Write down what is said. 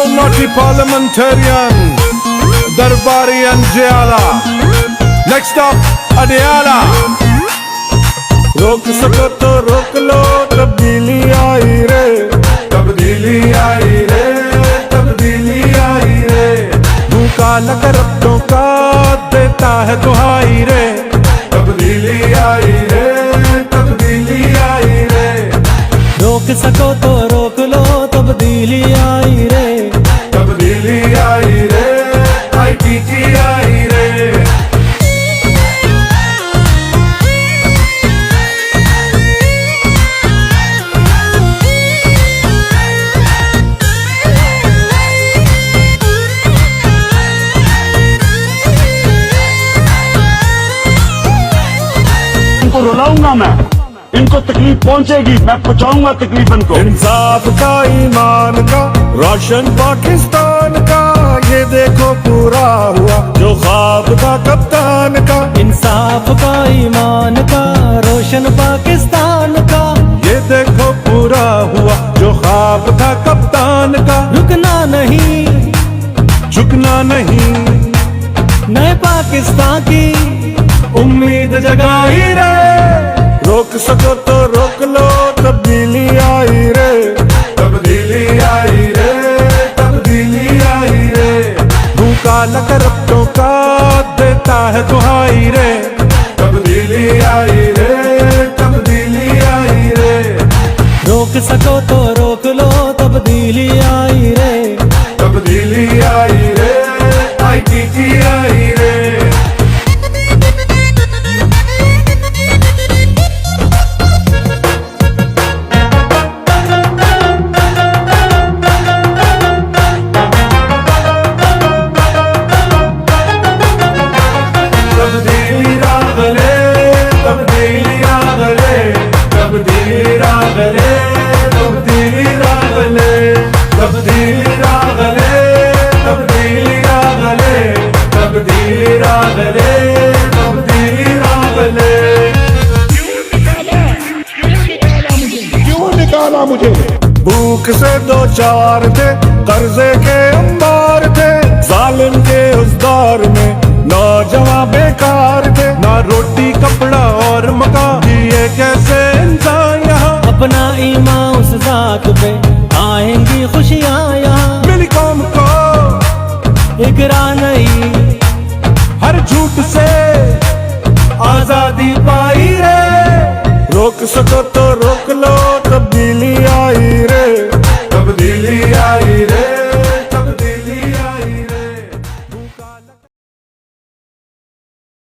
Now naughty parliamentarian Darbari and Jayala. Next up Adiala. रोक सको तो रोक लो, तब्दीली आई रे, तब्दीली आई रे, तब्दीली आई रे। भूखा लगा रब्तों का देता है दुहाई रे, तब्दीली आई रे, तब्दीली आई रे। रोक सको तो रोक लो, तब्दीली आई रे, तब्दीली आई रे, ITT आई रे। इनको रुलाऊंगा मैं, इनको तकलीफ पहुंचेगी, मैं पहुंचाऊंगा तकलीफ इनको। इंसाफ का, ईमान का, रोशन पाकिस्तान का, ये देखो पूरा हुआ जो ख्वाब था कप्तान का। इंसाफ का, ईमान का, रोशन पाकिस्तान का, ये देखो पूरा हुआ जो ख्वाब था कप्तान का। रुकना नहीं, झुकना नहीं, नए पाकिस्तान की उम्मीद जगाई रे। रोक सको तो रोक लो, तब्दीली आई रे, तब्दीली आई रे, तब्दीली आई रे। भूखा लगा रब्तों का देता है दुहाई रे, तब्दीली आई रे, तब्दीली आई रे। रोक सको तो रोक लो, तब्दीली आई रे, तब्दीली आई रे, ITT आई रे। तब्दीली रागले, तब्दीली रागले, तब्दीली रागले, तब्दीली रागले, तब्दीली रागले, तब्दीली रागले, तब्दीली रागले, तब्दीली रागले। क्यों निकाला मुझे? भूख से दो चार थे, कर्जे के अंबार थे, जालिम के उस दौर में नौजवान बेकार थे। ना रोटी कपड़ा और मकान, ये कैसे इंसान यहाँ। अपना ईमान उस जात पे, आएंगी खुशियाँ यहाँ। मेरी कौम को इकरा नहीं, हर झूठ से आजादी पाई रे। रोक सको